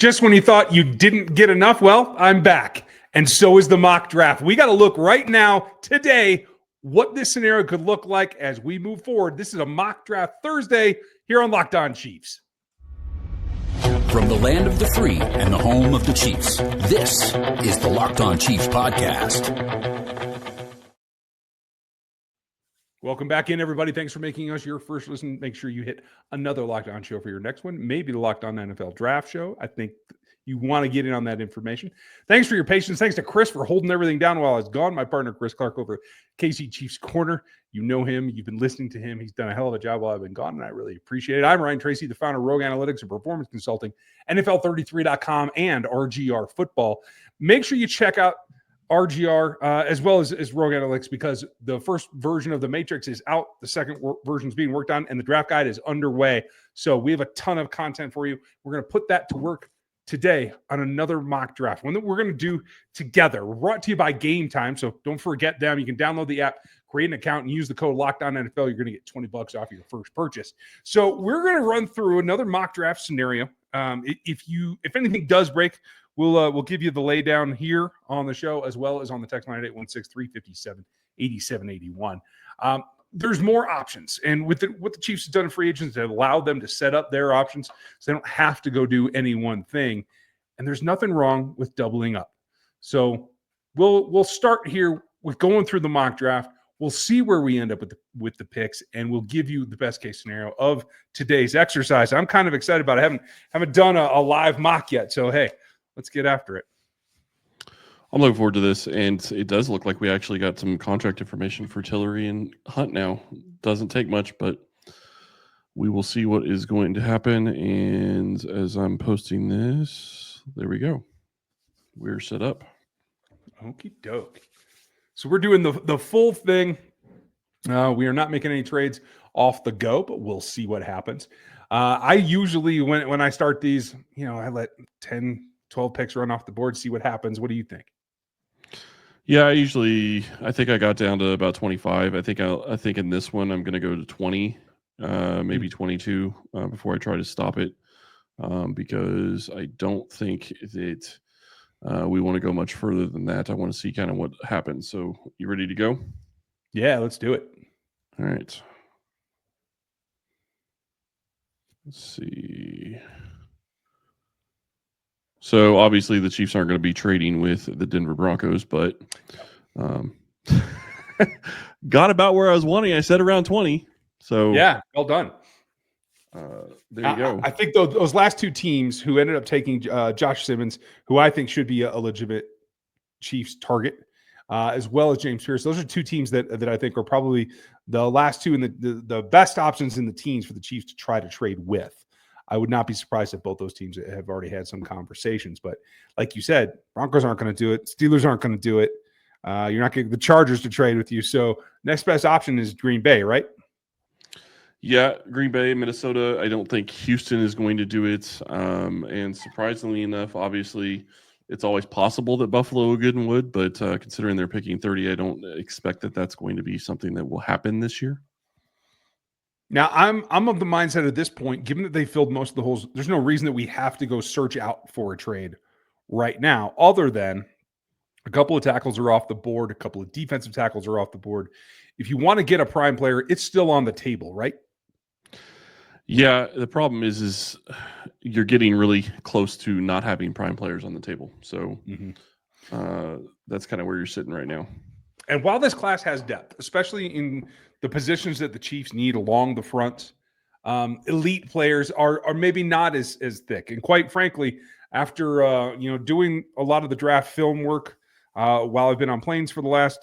Just when you thought you didn't get enough, well, I'm back. And so is the mock draft. We got to look right now, today, what this scenario could look like as we move forward. This is a mock draft Thursday here on Locked On Chiefs. From the land of the free and the home of the Chiefs, this is the Locked On Chiefs podcast. Welcome back in, everybody. Thanks for making us your first listen. Make sure you hit another Locked On show for your next one, maybe the Locked On NFL Draft show. I think you want to get in on that information. Thanks for your patience. Thanks to Chris for holding everything down while I was gone. My partner, Chris Clark, over at KC Chiefs Corner. You know him. You've been listening to him. He's done a hell of a job while I've been gone, and I really appreciate it. I'm Ryan Tracy, the founder of Rogue Analytics and Performance Consulting, NFL33.com, and RGR Football. Make sure you check out RGR as well as Rogue Analytics, because the first version of the Matrix is out. The second version is being worked on, and the draft guide is underway. So we have a ton of content for you. We're going to put that to work today on another mock draft, one that we're going to do together. We're brought to you by Game Time, so don't forget them. You can download the app, create an account, and use the code LOCKEDONNFL. You're going to get $20 off your first purchase. So we're going to run through another mock draft scenario. If anything does break, we'll give you the laydown here on the show, as well as on the text line at 816-357-8781. There's more options. And with what the Chiefs have done in free agents, they allow them to set up their options so they don't have to go do any one thing. And there's nothing wrong with doubling up. So we'll start here with going through the mock draft. We'll see where we end up with the picks, and we'll give you the best case scenario of today's exercise. I'm kind of excited about it. I haven't done a live mock yet. So, hey, let's get after it. I'm looking forward to this, and it does look like we actually got some contract information for Tillery and Hunt now. Doesn't take much, but we will see what is going to happen. And as I'm posting this, there we go. We're set up. Okie doke. So we're doing the full thing. We are not making any trades off the go, but we'll see what happens. I usually, when I start these, I let 10, 12 picks run off the board, see what happens. What do you think? Yeah, I think I got down to about 25. I think in this one I'm going to go to 20, maybe 22 before I try to stop it, because I don't think that we want to go much further than that. I want to see kind of what happens. So, you ready to go? Yeah, let's do it. All right. Let's see. So obviously the Chiefs aren't going to be trading with the Denver Broncos, but got about where I was wanting. I said around 20. So yeah, well done. There you go. I think those last two teams who ended up taking Josh Simmons, who I think should be a legitimate Chiefs target, as well as James Pierce. Those are two teams that I think are probably the last two and the best options in the teams for the Chiefs to try to trade with. I would not be surprised if both those teams have already had some conversations. But like you said, Broncos aren't going to do it. Steelers aren't going to do it. You're not getting the Chargers to trade with you. So next best option is Green Bay, right? Yeah, Green Bay, Minnesota. I don't think Houston is going to do it. And surprisingly enough, obviously, it's always possible that Buffalo would, but considering they're picking 30, I don't expect that that's going to be something that will happen this year. Now, I'm of the mindset at this point, given that they filled most of the holes, there's no reason that we have to go search out for a trade right now, other than a couple of tackles are off the board, a couple of defensive tackles are off the board. If you want to get a prime player, it's still on the table, right? Yeah, the problem is you're getting really close to not having prime players on the table. So that's kind of where you're sitting right now. And while this class has depth, especially in the positions that the Chiefs need along the front, elite players are maybe not as thick. And quite frankly, after doing a lot of the draft film work while I've been on planes for the last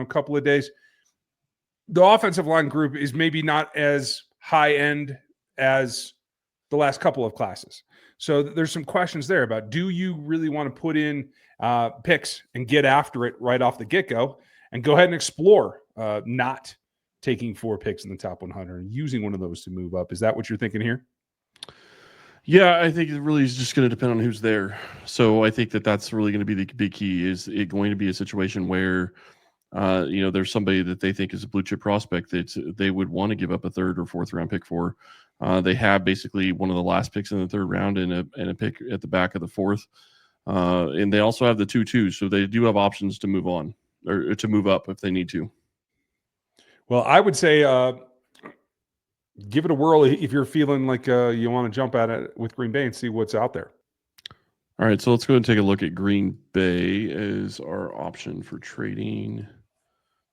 couple of days, the offensive line group is maybe not as high end as the last couple of classes. So there's some questions there about, do you really want to put in picks and get after it right off the get-go and go ahead and explore not taking 4 picks in the top 100 and using one of those to move up? Is that what you're thinking here? Yeah, I think it really is just going to depend on who's there. So I think that's really going to be the big key. Is it going to be a situation where there's somebody that they think is a blue chip prospect that they would want to give up a 3rd or 4th round pick for, They have basically one of the last picks in the third round and a pick at the back of the fourth. And they also have the 2-2, so they do have options to move on or to move up if they need to. Well, I would say give it a whirl if you're feeling like you want to jump at it with Green Bay and see what's out there. All right, so let's go and take a look at Green Bay as our option for trading.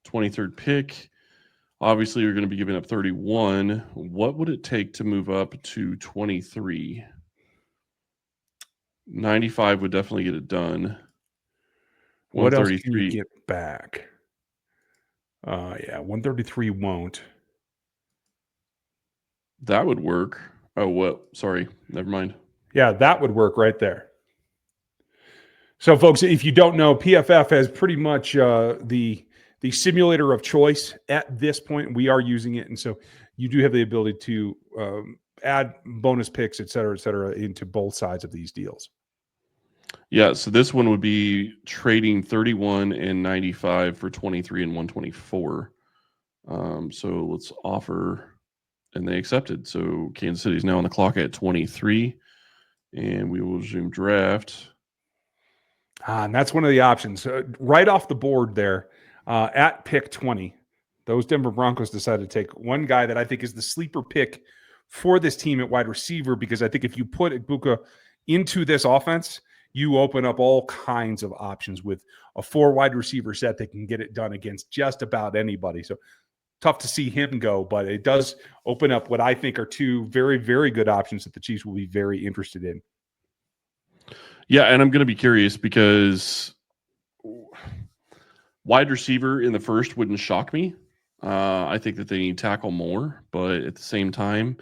23rd pick. Obviously, you're going to be giving up 31. What would it take to move up to 23? 95 would definitely get it done. What else can you get back? 133 won't. That would work. Oh, well, sorry. Never mind. Yeah, that would work right there. So, folks, if you don't know, PFF has pretty much the simulator of choice at this point. We are using it, and so you do have the ability to add bonus picks, et cetera, into both sides of these deals. Yeah, so this one would be trading 31 and 95 for 23 and 124. So let's offer, and they accepted. So Kansas City's now on the clock at 23, and we will resume draft. And that's one of the options. Right off the board there, at pick 20, those Denver Broncos decided to take one guy that I think is the sleeper pick for this team at wide receiver, because I think if you put Ibuka into this offense, you open up all kinds of options with a 4 wide receiver set that can get it done against just about anybody. So tough to see him go, but it does open up what I think are 2 very, very good options that the Chiefs will be very interested in. Yeah, and I'm going to be curious because wide receiver in the first wouldn't shock me. I think that they need tackle more, but at the same time,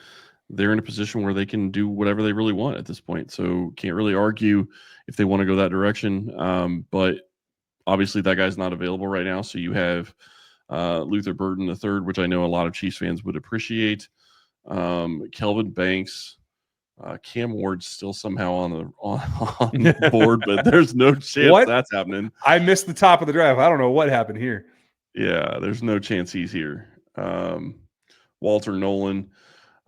they're in a position where they can do whatever they really want at this point. So can't really argue if they want to go that direction. But obviously that guy's not available right now. So you have Luther Burton III, which I know a lot of Chiefs fans would appreciate. Kelvin Banks, Cam Ward's still somehow on the board, but there's no chance that's happening. I missed the top of the draft. I don't know what happened here. Yeah, there's no chance he's here. Walter Nolan.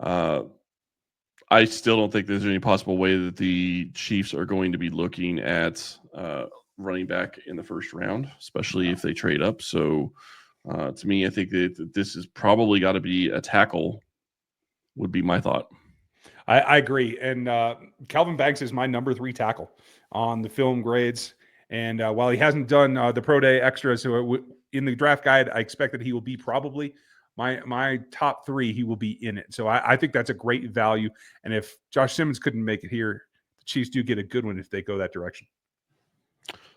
I still don't think there's any possible way that the Chiefs are going to be looking at running back in the first round, especially if they trade up. So to me, I think that this is probably got to be a tackle would be my thought. I agree. And Kelvin Banks is my number 3 tackle on the film grades. And while he hasn't done the Pro Day extra, so in the draft guide, I expect that he will be probably my top 3. He will be in it. So I think that's a great value. And if Josh Simmons couldn't make it here, the Chiefs do get a good one if they go that direction.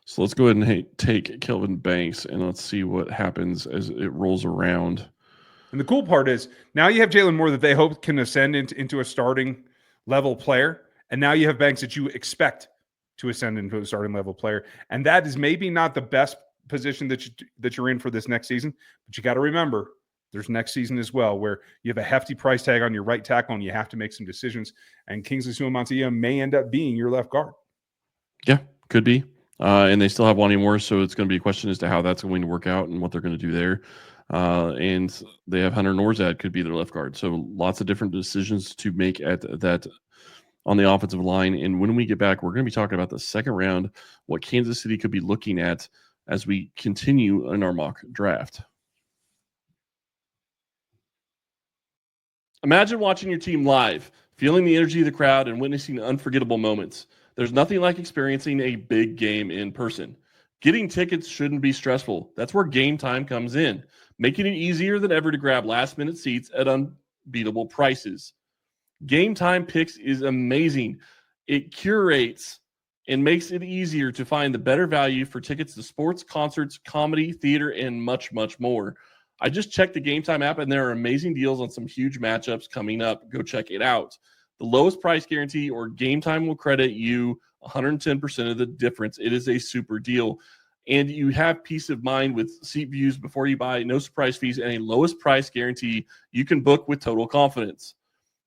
So let's go ahead and take Kelvin Banks, and let's see what happens as it rolls around. And the cool part is now you have Jalen Moore that they hope can ascend into a starting level player. And now you have Banks that you expect to ascend into a starting level player. And that is maybe not the best position that you're in for this next season. But you got to remember, there's next season as well where you have a hefty price tag on your right tackle and you have to make some decisions. And Kingsley Suamataia may end up being your left guard. Yeah, could be. And they still have Wanya Moore, so it's going to be a question as to how that's going to work out and what they're going to do there. And they have Hunter Norzad could be their left guard. So lots of different decisions to make at that on the offensive line. And when we get back, we're going to be talking about the second round, what Kansas City could be looking at as we continue in our mock draft. Imagine watching your team live, feeling the energy of the crowd and witnessing unforgettable moments. There's nothing like experiencing a big game in person. Getting tickets shouldn't be stressful. That's where Game Time comes in, making it easier than ever to grab last-minute seats at unbeatable prices. Game Time Picks is amazing. It curates and makes it easier to find the better value for tickets to sports, concerts, comedy, theater, and much, much more. I just checked the Game Time app, and there are amazing deals on some huge matchups coming up. Go check it out. The lowest price guarantee or Game Time will credit you 110% of the difference. It is a super deal. And you have peace of mind with seat views before you buy, no surprise fees, and a lowest price guarantee you can book with total confidence.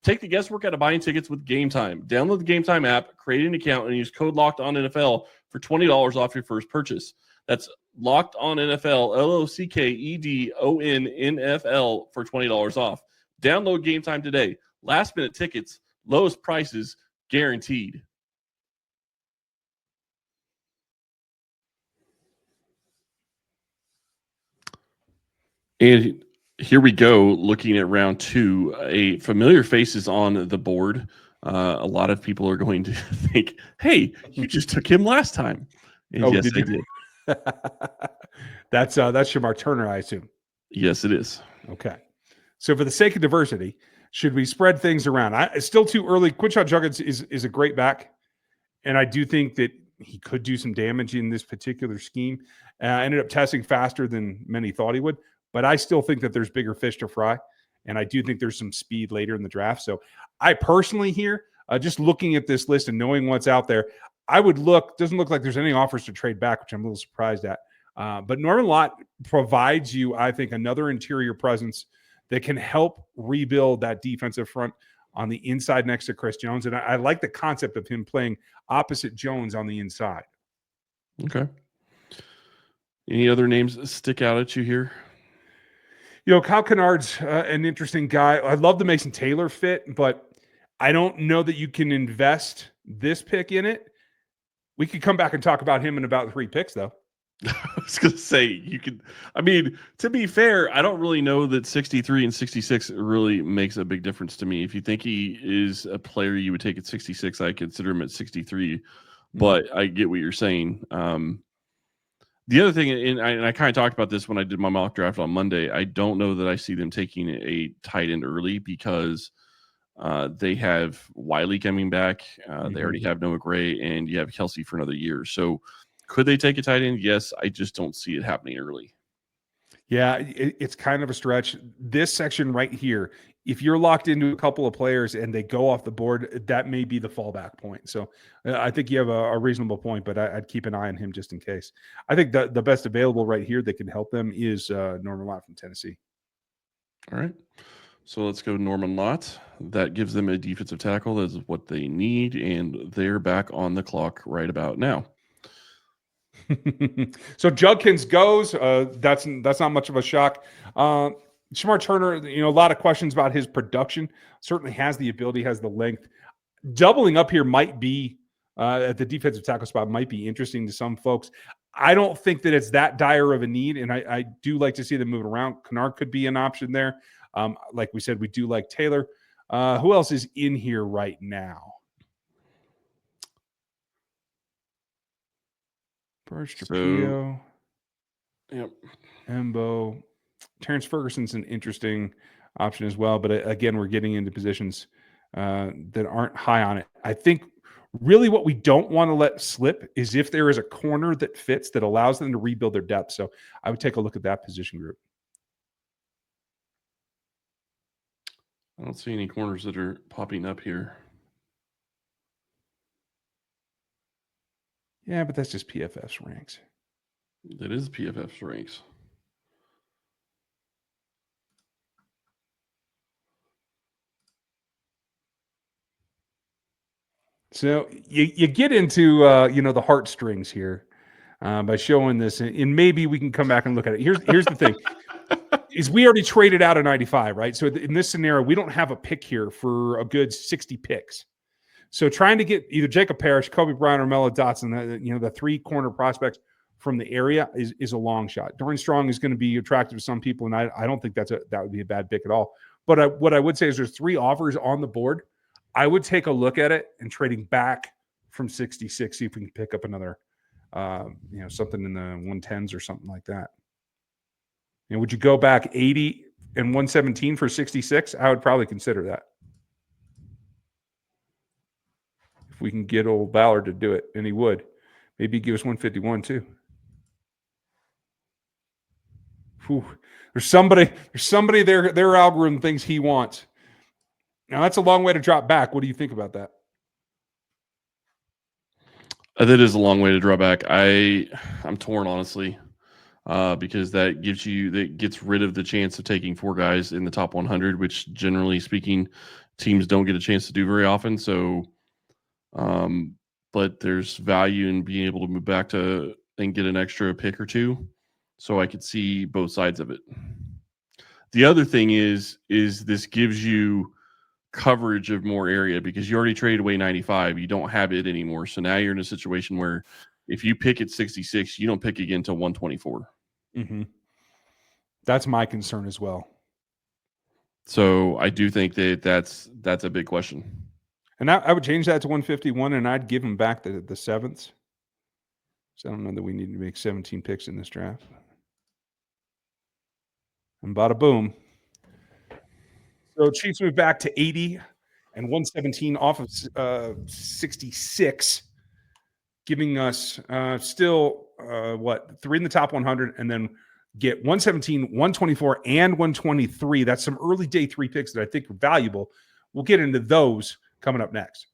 Take the guesswork out of buying tickets with Game Time. Download the Game Time app, create an account, and use code LOCKEDONNFL for $20 off your first purchase. That's Locked On NFL, LOCKEDONNFL for $20 off. Download Game Time today. Last minute tickets, lowest prices guaranteed. And here we go, looking at round 2. A familiar faces on the board. A lot of people are going to think, hey, you just took him last time. And Oh, yes, did I you? did. That's Shamar Turner, I assume. Yes, it is. Okay. So for the sake of diversity, should we spread things around? It's still too early. Quinshon Judkins is a great back, and I do think that he could do some damage in this particular scheme. Ended up testing faster than many thought he would, but I still think that there's bigger fish to fry, and I do think there's some speed later in the draft. So I personally here, just looking at this list and knowing what's out there, I would look. Doesn't look like there's any offers to trade back, which I'm a little surprised at. But Norman Lott provides you, I think, another interior presence that can help rebuild that defensive front on the inside next to Chris Jones. And I like the concept of him playing opposite Jones on the inside. Okay. Any other names that stick out at you here? Kyle Kennard's an interesting guy. I love the Mason Taylor fit, but I don't know that you can invest this pick in it. We could come back and talk about him in about 3 picks, though. I was going to say, you could. I mean, to be fair, I don't really know that 63 and 66 really makes a big difference to me. If you think he is a player you would take at 66, I consider him at 63. But I get what you're saying. The other thing, and I kind of talked about this when I did my mock draft on Monday, I don't know that I see them taking a tight end early because they have Wiley coming back. They already have Noah Gray, and you have Kelsey for another year. So could they take a tight end? Yes. I just don't see it happening early. Yeah, it's kind of a stretch. This section right here, if you're locked into a couple of players and they go off the board, that may be the fallback point. So I think you have a reasonable point, but I'd keep an eye on him just in case. I think the best available right here that can help them is Norman Lott from Tennessee. All right. So let's go Norman Lott. That gives them a defensive tackle. That is what they need, and they're back on the clock right about now. So Judkins goes. That's not much of a shock. Shamar Turner, a lot of questions about his production. Certainly has the ability, has the length. Doubling up here might be at the defensive tackle spot might be interesting to some folks. I don't think that it's that dire of a need, and I do like to see them moving around. Kennard could be an option there. Like we said, we do like Taylor. Who else is in here right now? Birch, Trapio. Yep. Embo. Terrence Ferguson's an interesting option as well. But again, we're getting into positions that aren't high on it. I think really what we don't want to let slip is if there is a corner that fits that allows them to rebuild their depth. So I would take a look at that position group. I don't see any corners that are popping up here. Yeah, but that's just PFF's ranks. That is PFF's ranks. So you get into the heartstrings here by showing this, and maybe we can come back and look at it. Here's the thing: is we already traded out a 95, right? So in this scenario, we don't have a pick here for a good 60 picks. So trying to get either Jacob Parrish, Kobe Bryant, or Melo Dotson, the 3 corner prospects from the area is a long shot. Dorian Strong is going to be attractive to some people, and I don't think that would be a bad pick at all. But what I would say is there's 3 offers on the board. I would take a look at it and trading back from 66, see if we can pick up another, something in the 110s or something like that. Would you go back 80 and 117 for 66? I would probably consider that. If we can get old Ballard to do it, and he would. Maybe give us 151 too. Whew. There's somebody their algorithm thinks he wants. Now that's a long way to drop back. What do you think about that? That is a long way to draw back. I'm torn, honestly, because that gets rid of the chance of taking 4 guys in the top 100, which generally speaking, teams don't get a chance to do very often. So, but there's value in being able to move back to and get an extra pick or 2. So I could see both sides of it. The other thing is this gives you coverage of more area because you already traded away 95. You don't have it anymore. So now you're in a situation where if you pick at 66, you don't pick again until 124. Mm-hmm. That's my concern as well. So I do think that that's a big question. And I would change that to 151, and I'd give him back the seventh. So I don't know that we need to make 17 picks in this draft. And bada boom. So Chiefs move back to 80 and 117 off of 66, giving us still three in the top 100, and then get 117, 124, and 123. That's some early day 3 picks that I think are valuable. We'll get into those coming up next.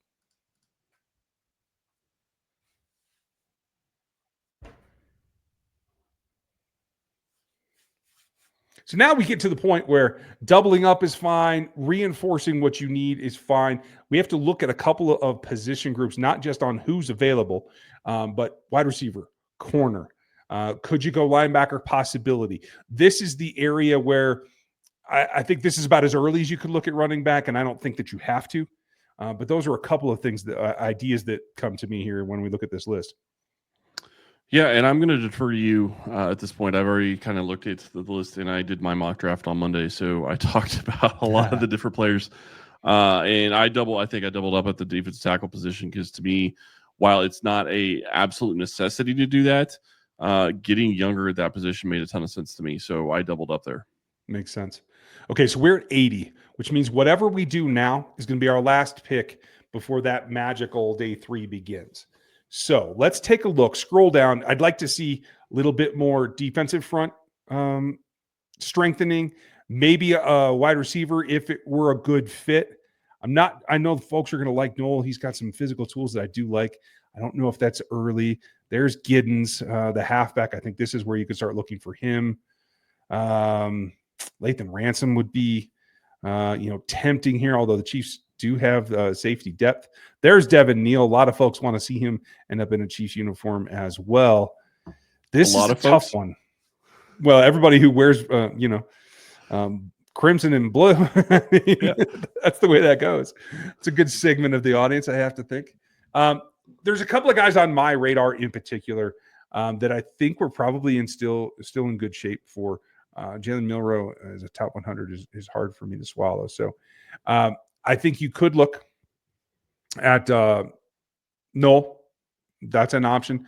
So now we get to the point where doubling up is fine, reinforcing what you need is fine. We have to look at a couple of position groups, not just on who's available, but wide receiver, corner. Could you go linebacker? Possibility. This is the area where I think this is about as early as you could look at running back, and I don't think that you have to. But those are a couple of things, ideas that come to me here when we look at this list. Yeah, and I'm going to defer to you at this point. I've already kind of looked at the list, and I did my mock draft on Monday, so I talked about a lot of the different players. And I think I doubled up at the defensive tackle position because to me, while it's not a absolute necessity to do that, getting younger at that position made a ton of sense to me. So I doubled up there. Makes sense. Okay, so we're at 80, which means whatever we do now is going to be our last pick before that magical day 3 begins. So let's take a look. Scroll down. I'd like to see a little bit more defensive front strengthening, maybe a wide receiver if it were a good fit. I know folks are going to like Noel. He's got some physical tools that I do like. I don't know if that's early. There's Giddens, the halfback. I think this is where you could start looking for him. Lathan Ransom would be, tempting here, although the Chiefs do have safety depth. There's Devin Neal. A lot of folks want to see him end up in a Chiefs uniform as well. This is a tough one. Well, everybody who wears, crimson and blue, that's the way that goes. It's a good segment of the audience, I have to think. There's a couple of guys on my radar in particular that I think we're probably still in good shape for. Jalen Milroe as a top 100 is hard for me to swallow. So I think you could look at Noel. That's an option.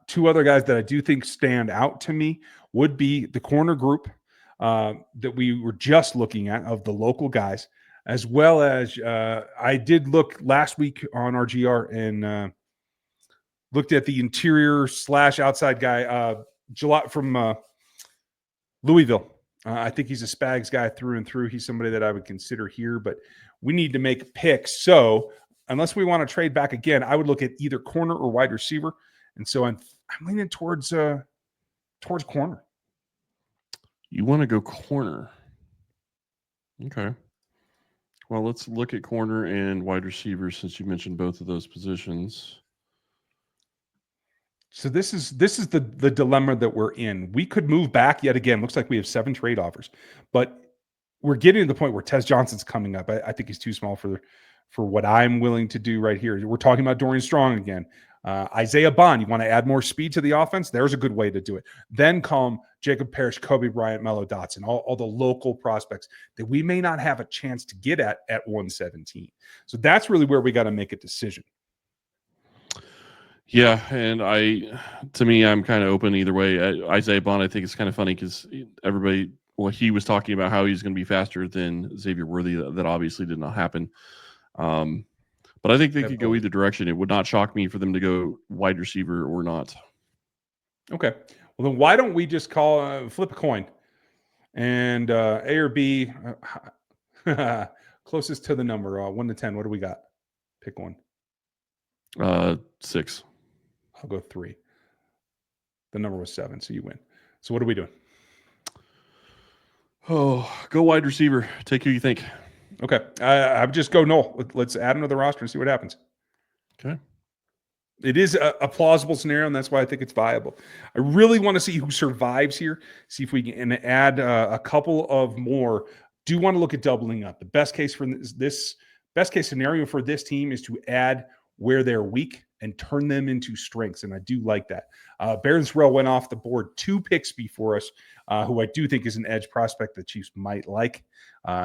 2 other guys that I do think stand out to me would be the corner group that we were just looking at of the local guys, as well as I did look last week on RGR and looked at the interior / outside guy, Jalot from Louisville. I think he's a Spags guy through and through. He's somebody that I would consider here, but we need to make picks. So unless we want to trade back again, I would look at either corner or wide receiver. And so I'm leaning towards corner. You want to go corner. Okay. Well, let's look at corner and wide receiver since you mentioned both of those positions. So this is the dilemma that we're in. We could move back yet again. Looks like we have 7 trade offers, but we're getting to the point where Tez Johnson's coming up. I think he's too small for what I'm willing to do right here. We're talking about Dorian Strong again. Isaiah Bond, you want to add more speed to the offense? There's a good way to do it. Then come Jacob Parrish, Kobe Bryant, Mello Dotson, all the local prospects that we may not have a chance to get at 117. So that's really where we got to make a decision. Yeah, and I'm kind of open either way. Isaiah Bond, I think it's kind of funny because he was talking about how he's going to be faster than Xavier Worthy. That obviously did not happen. But I think they could go either direction. It would not shock me for them to go wide receiver or not. Okay. Well, then why don't we just flip a coin and A or B, closest to the number, 1 to 10. What do we got? Pick one. 6. I'll go 3. The number was 7, so you win. So what are we doing? Oh, go wide receiver. Take who you think. Okay. I would just go Noel. Let's add him to the roster and see what happens. Okay. It is a plausible scenario, and that's why I think it's viable. I really want to see who survives here, see if we can add a couple of more do want to look at doubling up. The best case for this best case scenario for this team is to add where they're weak and turn them into strengths. And I do like that. Barron Sorrell went off the board 2 picks before us, who I do think is an edge prospect the Chiefs might like.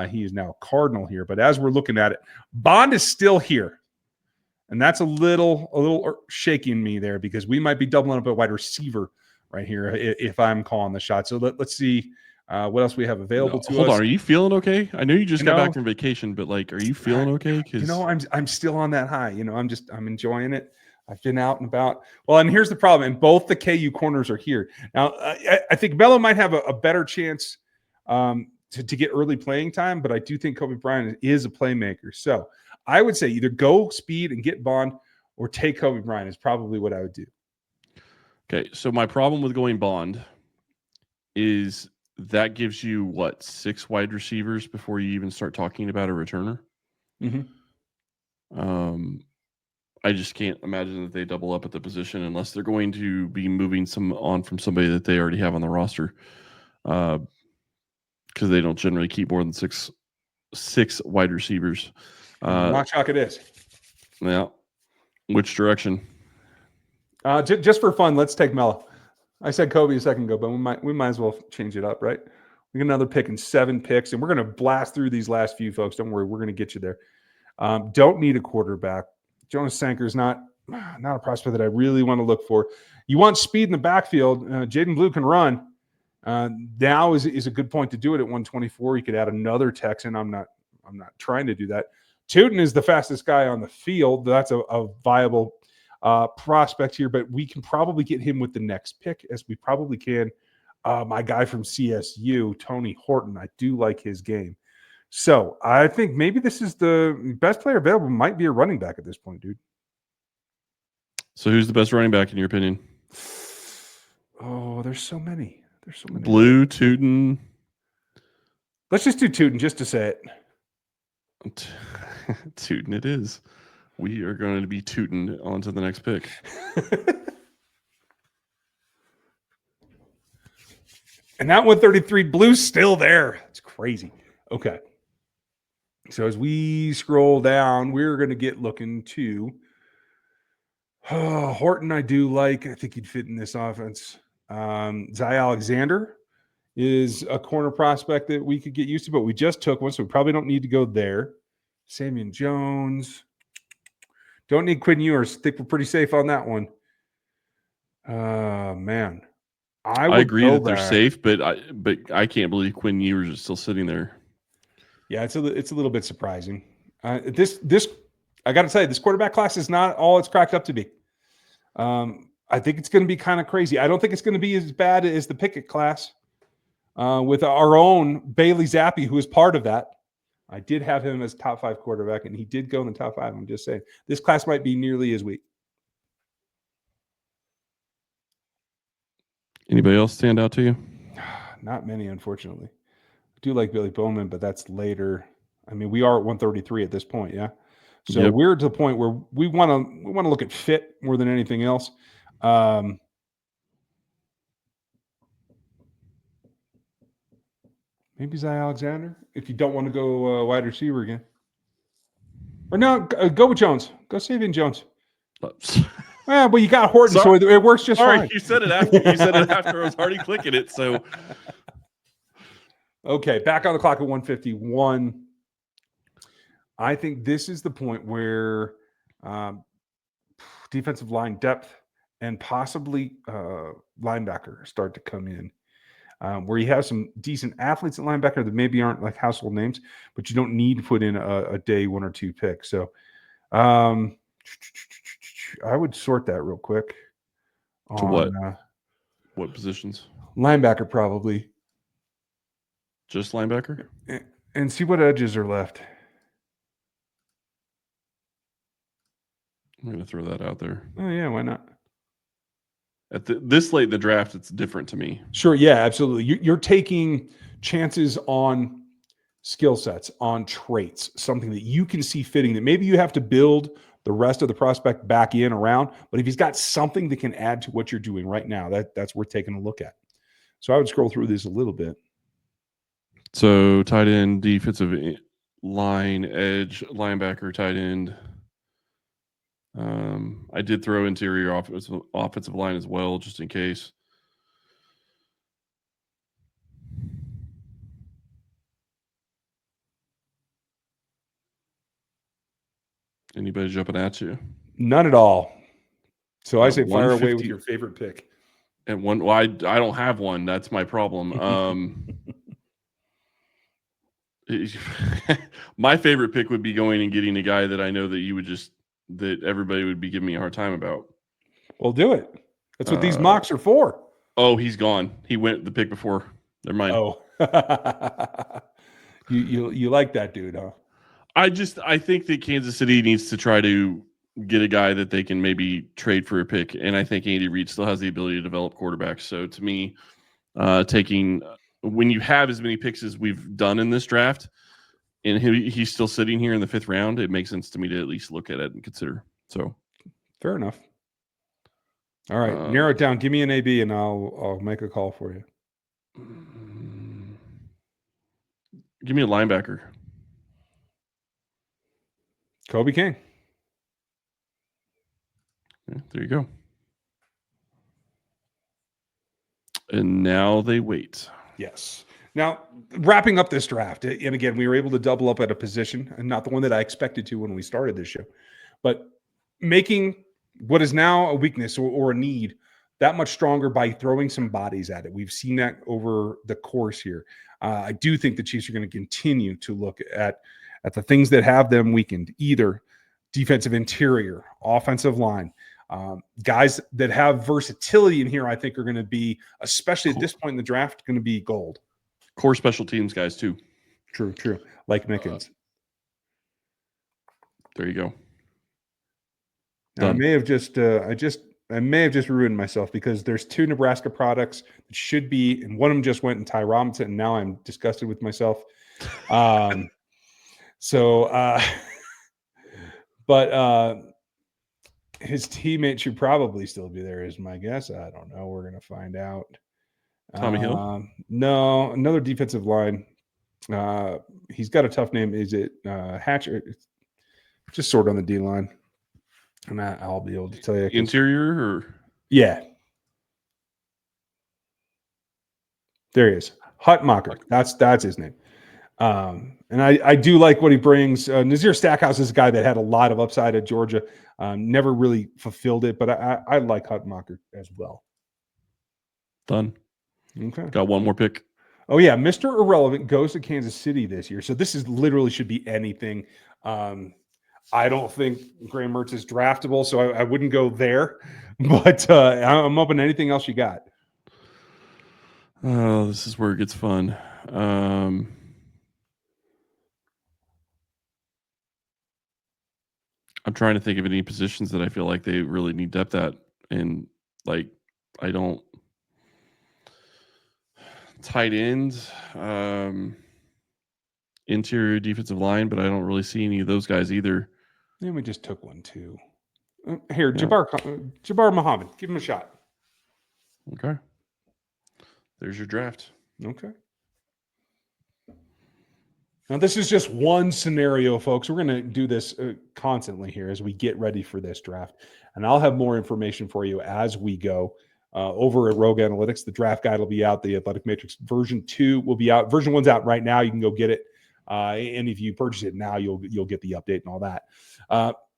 He is now a Cardinal here. But as we're looking at it, Bond is still here. And that's a little shaking me there because we might be doubling up a wide receiver right here if I'm calling the shot. So let's see what else we have available to us. Hold on, are you feeling okay? I know you just got back from vacation, but like, are you feeling okay? Because I'm still on that high. I'm enjoying it. I've been out and about. Well, and here's the problem. And both the KU corners are here now. I think Mello might have a better chance to get early playing time, but I do think Kobe Bryant is a playmaker. So I would say either go speed and get Bond or take Kobe Bryant is probably what I would do. Okay, so my problem with going Bond is that gives you, 6 wide receivers before you even start talking about a returner? Mm-hmm. I just can't imagine that they double up at the position unless they're going to be moving some on from somebody that they already have on the roster, because they don't generally keep more than six wide receivers. Mock chalk it is. Yeah. Which direction? Just for fun, let's take Mello. I said Kobe a second ago, but we might as well change it up, right? We get another pick in 7 picks, and we're going to blast through these last few, folks. Don't worry, we're going to get you there. Don't need a quarterback. Jonas Sanker is not a prospect that I really want to look for. You want speed in the backfield. Jaden Blue can run. Now is a good point to do it at 124. You could add another Texan. I'm not trying to do that. Tootin is the fastest guy on the field. That's a viable prospect here, but we can probably get him with the next pick, as we probably can. My guy from CSU, Tony Horton, I do like his game. So I think maybe this is the best player available. Might be a running back at this point, dude. So who's the best running back in your opinion? Oh, there's so many. Blue, Tootin. Let's just do Tootin just to say it. Tootin it is. We are going to be tootin' on to the next pick. And that 133 Blue's still there. It's crazy. Okay. So as we scroll down, we're going to get looking to Horton. I do like. I think he'd fit in this offense. Zy Alexander is a corner prospect that we could get used to, but we just took one, so we probably don't need to go there. Samian Jones. Don't need Quinn Ewers. I think we're pretty safe on that one. Man. I agree that they're safe, but I can't believe Quinn Ewers is still sitting there. Yeah, it's a little bit surprising. This I got to tell you, this quarterback class is not all it's cracked up to be. I think it's going to be kind of crazy. I don't think it's going to be as bad as the Pickett class with our own Bailey Zappi, who is part of that. I did have him as top 5 quarterback, and he did go in the top 5. I'm just saying this class might be nearly as weak. Anybody else stand out to you? Not many, unfortunately. I do like Billy Bowman, but that's later. I mean, we are at 133 at this point, yeah. So we're to the point where we want to look at fit more than anything else. Maybe Zy Alexander, if you don't want to go wide receiver again. Or no, go with Jones. Go Savion Jones. Well, you got Horton, so it works just fine. You said it after. I was already clicking it. So, okay, back on the clock at 151. I think this is the point where defensive line depth and possibly linebacker start to come in, where you have some decent athletes at linebacker that maybe aren't like household names, but you don't need to put in a day 1 or 2 pick. So, I would sort that real quick. To what? What positions? Linebacker, probably. Just linebacker? And see what edges are left. I'm going to throw that out there. Oh, yeah, why not? At this late in the draft, it's different to me. Sure, yeah, absolutely. You're taking chances on skill sets, on traits, something that you can see fitting that maybe you have to build the rest of the prospect back in around. But if he's got something that can add to what you're doing right now, that's worth taking a look at. So I would scroll through this a little bit. So tight end, defensive line, edge, linebacker, tight end. I did throw interior offensive line as well, just in case. Anybody jumping at you? None at all. So I say fire away 150 with your favorite pick. And one, well, I don't have one. That's my problem. My favorite pick would be going and getting a guy that I know that everybody would be giving me a hard time about. Well, do it. That's what these mocks are for. Oh, he's gone. He went the pick before. Never mind. Oh, you like that dude, huh? I think that Kansas City needs to try to get a guy that they can maybe trade for a pick, and I think Andy Reid still has the ability to develop quarterbacks. So to me, when you have as many picks as we've done in this draft, and he's still sitting here in the 5th round, it makes sense to me to at least look at it and consider. So fair enough. All right, narrow it down. Give me an AB, and I'll make a call for you. Give me a linebacker. Kobe King. Yeah, there you go. And now they wait. Yes. Now, wrapping up this draft, and again, we were able to double up at a position, and not the one that I expected to when we started this show, but making what is now a weakness or a need that much stronger by throwing some bodies at it. We've seen that over the course here. I do think the Chiefs are going to continue to look at the things that have them weakened, either defensive interior, offensive line. Guys that have versatility in here, I think, are going to be, especially at this point in the draft, going to be gold. Core special teams guys, too. True. Like Mickens. There you go. Now, I may have just ruined myself because there's 2 Nebraska products that should be, and one of them just went in Ty Robinson, and now I'm disgusted with myself. But his teammate should probably still be there, is my guess. I don't know. We're going to find out. Tommy Hill? No, another defensive line. He's got a tough name. Is it Hatcher? Just sort on the D line. And I'll be able to tell you. Interior or? Yeah. There he is. Hutmacher. That's his name. And I do like what he brings. Nazir Stackhouse is a guy that had a lot of upside at Georgia. Never really fulfilled it, but I like Hutmacher as well. Done. Okay. Got one more pick. Oh, yeah. Mr. Irrelevant goes to Kansas City this year. So this is literally should be anything. I don't think Graham Mertz is draftable, so I wouldn't go there. But I'm open to anything else you got. Oh, this is where it gets fun. I'm trying to think of any positions that I feel like they really need depth at. And, like, I don't. Tight end, interior defensive line, but I don't really see any of those guys either. Yeah, we just took one too. Here, yeah. Jabbar Muhammad, give him a shot. Okay. There's your draft. Okay. Now, this is just one scenario, folks. We're going to do this constantly here as we get ready for this draft. And I'll have more information for you as we go. Over at Rogue Analytics, the draft guide will be out. The Athletic Matrix version 2 will be out. Version 1's out right now. You can go get it. And if you purchase it now, you'll get the update and all that.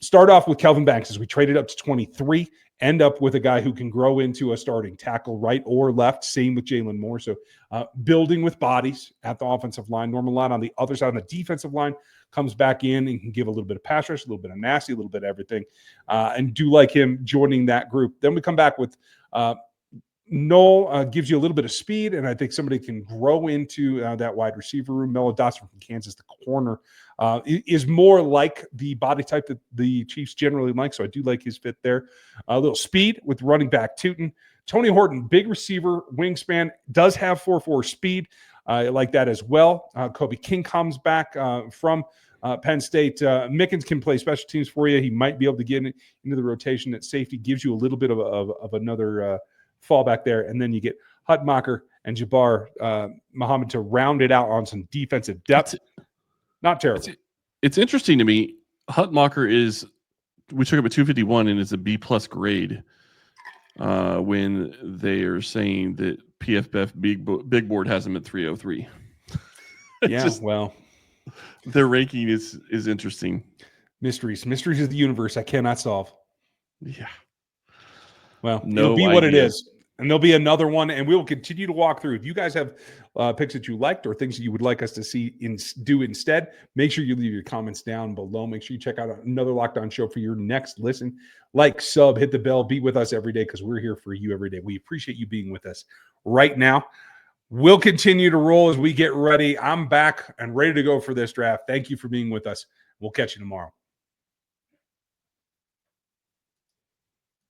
Start off with Kelvin Banks as we traded up to 23. End up with a guy who can grow into a starting tackle, right or left. Same with Jalen Moore. So building with bodies at the offensive line. Norman Lott on the other side on the defensive line comes back in and can give a little bit of pass rush, a little bit of nasty, a little bit of everything. And do like him joining that group. Then we come back with Noel gives you a little bit of speed, and I think somebody can grow into that wide receiver room. Mello Dotson from Kansas, the corner, is more like the body type that the Chiefs generally like, so I do like his fit there. A little speed with running back Tootin. Tony Horton, big receiver, wingspan, does have 4.4 speed. I like that as well. Kobe King comes back from Penn State. Mickens can play special teams for you. He might be able to get into the rotation at safety, gives you a little bit of another fallback there. And then you get Hutmacher and Jabbar Muhammad to round it out on some defensive depth. Not terrible. It's interesting to me. Hutmacher we took him at 251 and it's a B+ grade when they are saying that PFF Big Board has him at 303. Yeah, well, their ranking is interesting. Mysteries of the universe I cannot solve. Yeah. Well, it'll be what it is. And there'll be another one, and we will continue to walk through. If you guys have picks that you liked or things that you would like us to see do instead, make sure you leave your comments down below. Make sure you check out another Locked On show for your next listen. Like, sub, hit the bell, be with us every day because we're here for you every day. We appreciate you being with us right now. We'll continue to roll as we get ready. I'm back and ready to go for this draft. Thank you for being with us. We'll catch you tomorrow.